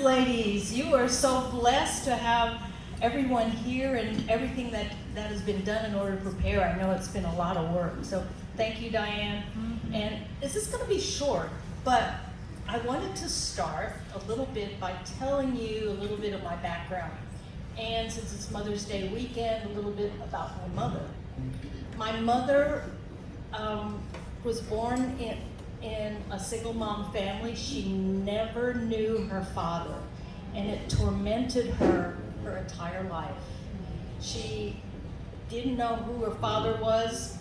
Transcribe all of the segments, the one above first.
ladies. You are so blessed to have everyone here and everything that has been done in order to prepare. I know it's been a lot of work. So thank you, Diane. And this is going to be short, but I wanted to start a little bit by telling you a little bit of my background. And since it's Mother's Day weekend, a little bit about my mother. My mother was born in a single mom family. She never knew her father, and it tormented her entire life. She didn't know who her father was.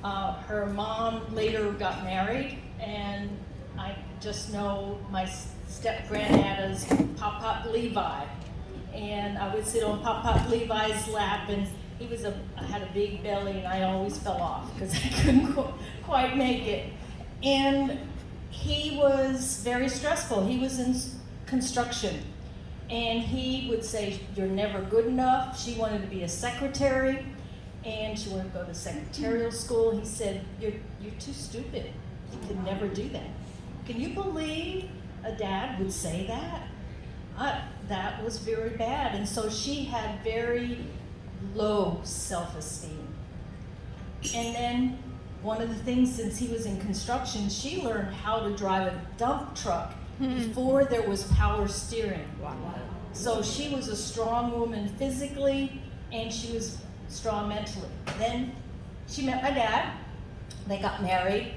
Her mom later got married, and I just know my step-granddad as Pop Levi. And I would sit on Pop Levi's lap, and he had a big belly, and I always fell off because I couldn't quite make it. And he was very stressful. He was in construction, and he would say, "You're never good enough." She wanted to be a secretary, and she wanted to go to secretarial school. He said, you're too stupid. You could never do that." Can you believe a dad would say that? That was very bad. And so she had very low self-esteem. And then one of the things, since he was in construction, she learned how to drive a dump truck before there was power steering. Wow. So she was a strong woman physically, and she was strong mentally. Then she met my dad. They got married,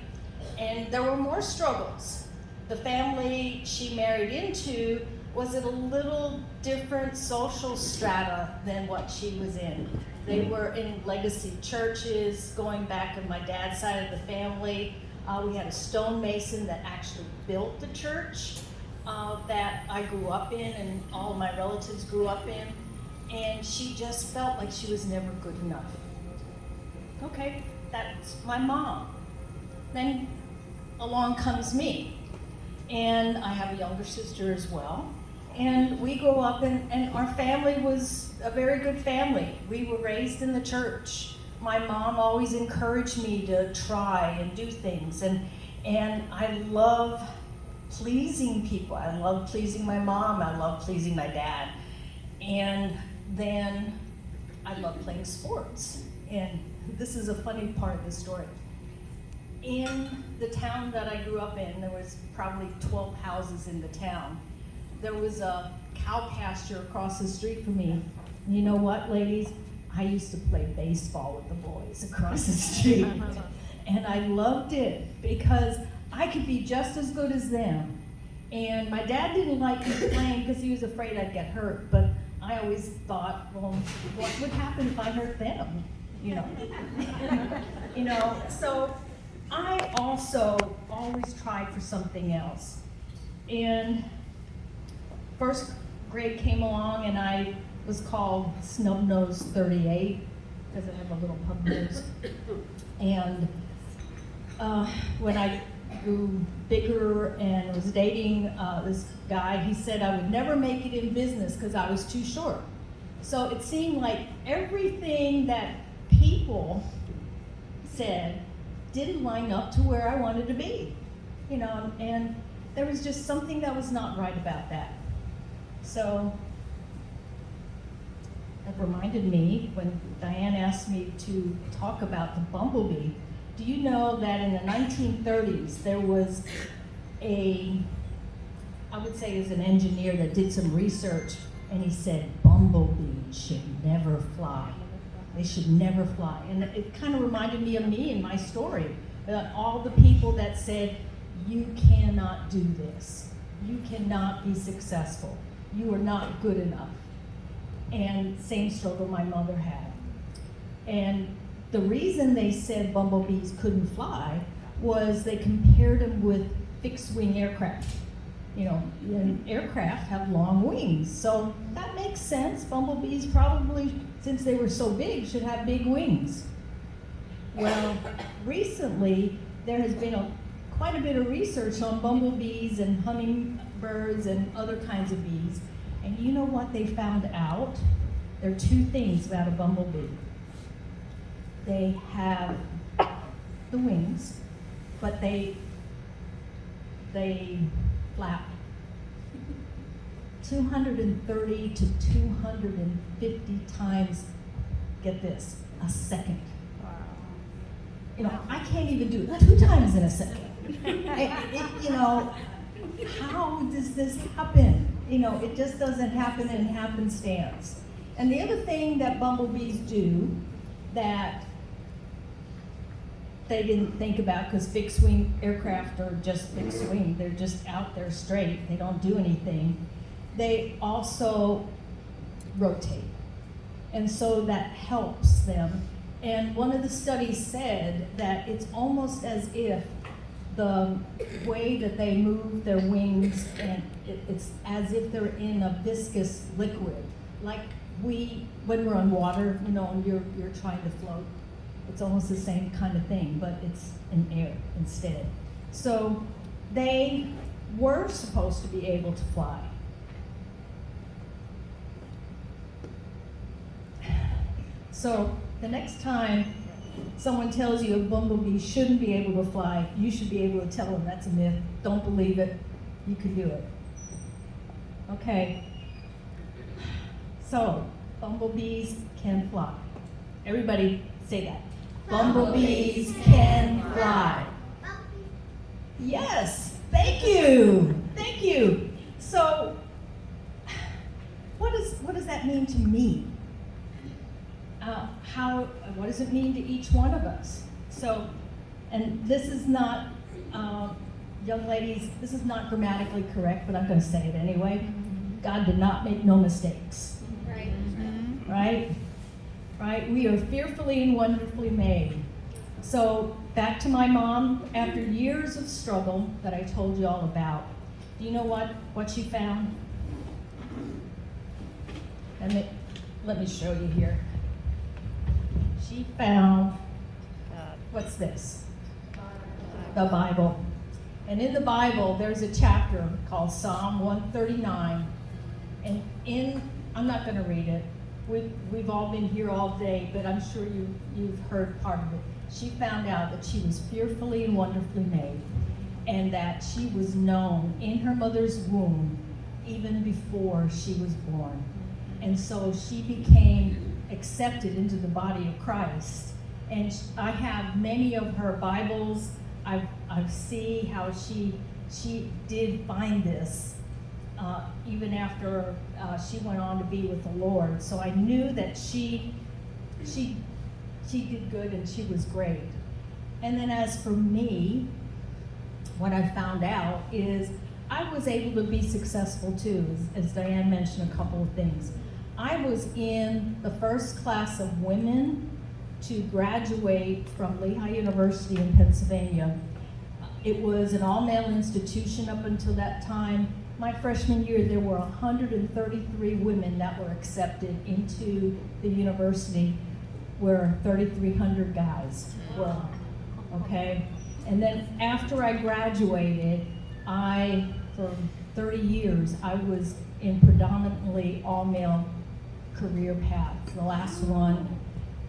and there were more struggles. The family she married into was in a little different social strata than what she was in. They were in legacy churches, going back on my dad's side of the family. We had a stonemason that actually built the church that I grew up in and all of my relatives grew up in. And she just felt like she was never good enough. Okay, that's my mom. Then along comes me. And I have a younger sister as well. And we grew up, and our family was a very good family. We were raised in the church. My mom always encouraged me to try and do things. And I love pleasing people. I love pleasing my mom. I love pleasing my dad. And then I love playing sports. And this is a funny part of the story. In the town that I grew up in, there was probably 12 houses in the town. There was a cow pasture across the street from me. And you know what, ladies? I used to play baseball with the boys across the street. And I loved it because I could be just as good as them. And my dad didn't like me playing because he was afraid I'd get hurt. But I always thought, well, what would happen if I hurt them? You know, so I also always tried for something else. And first grade came along, and I was called Snub Nose 38 because I have a little pug nose. And when I grew bigger and was dating this guy, he said I would never make it in business because I was too short. So it seemed like everything that people said didn't line up to where I wanted to be, and there was just something that was not right about that. So it reminded me when Diane asked me to talk about the bumblebee. Do you know that in the 1930s there was I would say it was an engineer that did some research, and he said bumblebees should never fly. They should never fly. And it kind of reminded me of me and my story. All the people that said, you cannot do this. You cannot be successful. You are not good enough. And same struggle my mother had. And the reason they said bumblebees couldn't fly was they compared them with fixed-wing aircraft. And aircraft have long wings, so that makes sense. Bumblebees probably, since they were so big, should have big wings. Well, recently there has been quite a bit of research on bumblebees and hummingbirds and other kinds of bees. And you know what they found out? There are two things about a bumblebee. They have the wings, but they flap 230 to 250 times, get this, a second. Wow. You know, I can't even do it 2 times in a second. You know, how does this happen? You know, it just doesn't happen in happenstance. And the other thing that bumblebees do that they didn't think about, because fixed wing aircraft are just fixed wing, they're just out there straight, they don't do anything. They also rotate. And so that helps them. And one of the studies said that it's almost as if the way that they move their wings, and it's as if they're in a viscous liquid. Like when we're on water, you know, and you're trying to float. It's almost the same kind of thing, but it's in air instead. So they were supposed to be able to fly. So the next time someone tells you a bumblebee shouldn't be able to fly, you should be able to tell them that's a myth. Don't believe it. You can do it. Okay. So bumblebees can fly. Everybody say that. Bumblebees can fly. Yes, thank you. Thank you. So what does that mean to me? What does it mean to each one of us? So, and this is not, young ladies, this is not grammatically correct, but I'm going to say it anyway. God did not make no mistakes. Right. Mm-hmm. Right? Right? We are fearfully and wonderfully made. So, back to my mom, after years of struggle that I told you all about, do you know what she found? Let me show you here. She found, what's this? The Bible. And in the Bible, there's a chapter called Psalm 139. And I'm not going to read it. We've all been here all day, but I'm sure you've heard part of it. She found out that she was fearfully and wonderfully made, and that she was known in her mother's womb even before she was born. And so she became accepted into the body of Christ. And I have many of her Bibles. I see how she did find this even after she went on to be with the Lord. So I knew that she did good and she was great. And then as for me, what I found out is I was able to be successful too, as Diane mentioned a couple of things. I was in the first class of women to graduate from Lehigh University in Pennsylvania. It was an all-male institution up until that time. My freshman year, there were 133 women that were accepted into the university, where 3,300 guys were, okay? And then after I graduated, for 30 years, I was in predominantly all-male career path. The last one,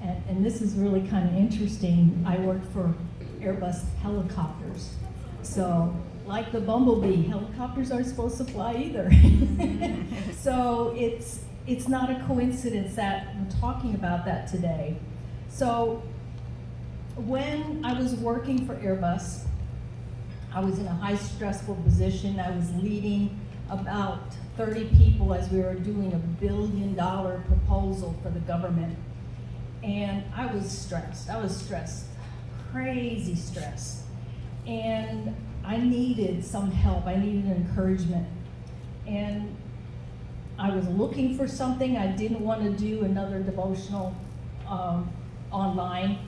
and this is really kind of interesting, I worked for Airbus helicopters. So, like the Bumblebee, helicopters aren't supposed to fly either. So it's not a coincidence that we're talking about that today. So when I was working for Airbus, I was in a high stressful position. I was leading about 30 people as we were doing a $1 billion proposal for the government. And I was stressed, crazy stress. And I needed some help, I needed encouragement. And I was looking for something. I didn't want to do another devotional online.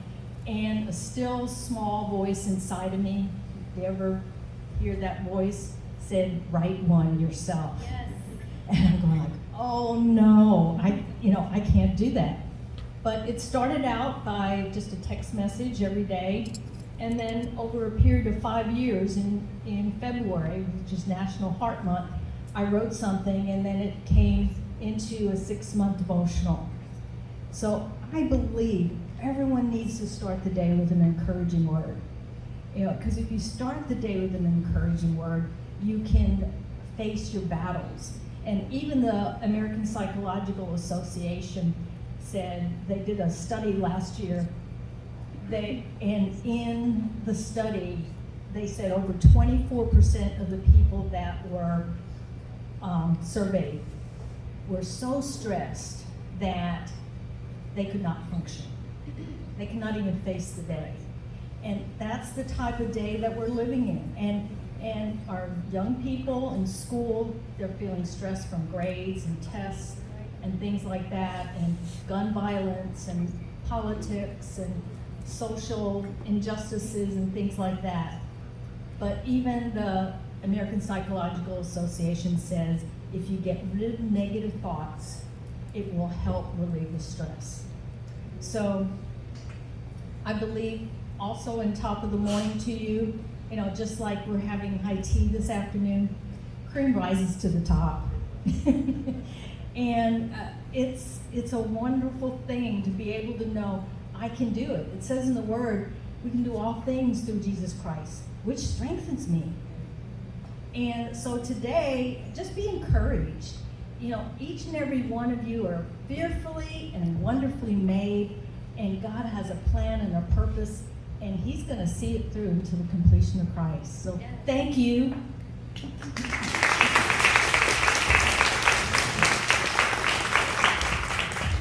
And a still small voice inside of me, if you ever hear that voice, said, write one yourself. Yes. And I'm going like, oh no, I can't do that. But it started out by just a text message every day. And then over a period of 5 years, in February, which is National Heart Month, I wrote something, and then it came into a 6-month devotional. So I believe everyone needs to start the day with an encouraging word. You know, because if you start the day with an encouraging word, you can face your battles. And even the American Psychological Association said, they did a study last year, and in the study, they said over 24% of the people that were surveyed were so stressed that they could not function. They could not even face the day. And that's the type of day that we're living in. And our young people in school, they're feeling stressed from grades and tests and things like that, and gun violence and politics and social injustices and things like that. But even the American Psychological Association says if you get rid of negative thoughts, it will help relieve the stress. So I believe also in top of the morning to you, just like we're having high tea this afternoon, cream rises to the top. And it's a wonderful thing to be able to know I can do it. It says in the Word, we can do all things through Jesus Christ, which strengthens me. And so today, just be encouraged. Each and every one of you are fearfully and wonderfully made, and God has a plan and a purpose, and He's going to see it through to the completion of Christ. So thank you.